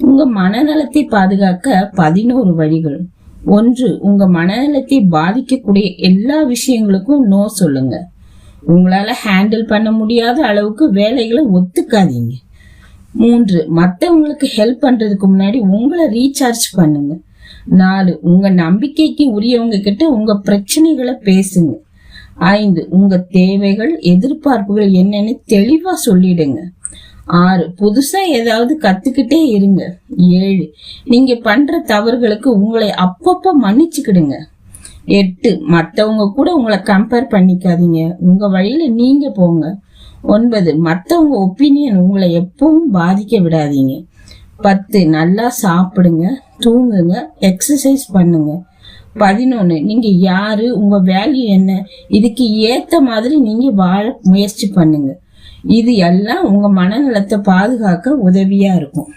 உங்க மனநலத்தை பாதுகாக்க 11 வழிகள். 1. உங்க மனநலத்தை பாதிக்கக்கூடிய எல்லா விஷயங்களுக்கும் நோ சொல்லுங்க. உங்களால ஹேண்டில் பண்ண முடியாத அளவுக்கு வேலைகளை ஒத்துக்காதீங்க. 3. மற்றவங்களுக்கு ஹெல்ப் பண்றதுக்கு முன்னாடி உங்களை ரீசார்ஜ் பண்ணுங்க. 4. உங்க நம்பிக்கைக்கு உரியவங்க கிட்ட உங்க பிரச்சனைகளை பேசுங்க. 5. உங்க தேவைகள் எதிர்பார்ப்புகள் என்னன்னு தெளிவா சொல்லிடுங்க. 6. புதுசா ஏதாவது கத்துக்கிட்டே இருங்க. 7. நீங்க பண்ற தவறுகளுக்கு உங்களை அப்பப்ப மன்னிச்சுக்கிடுங்க. 8. மத்தவங்க கூட உங்களை கம்பேர் பண்ணிக்காதீங்க. உங்க வழியில நீங்க போங்க. 9. மத்தவங்க ஒப்பீனியன் உங்களை எப்பவும் பாதிக்க விடாதீங்க. 10. நல்லா சாப்பிடுங்க, தூங்குங்க, எக்ஸசைஸ் பண்ணுங்க. 11. நீங்க யாரு, உங்க வேல்யூ என்ன, இதுக்கு ஏத்த மாதிரி நீங்க வாழ முயற்சி பண்ணுங்க. இது எல்லாம் உங்க மனநலத்தை பாதுகாக்க உதவியா இருக்கும்.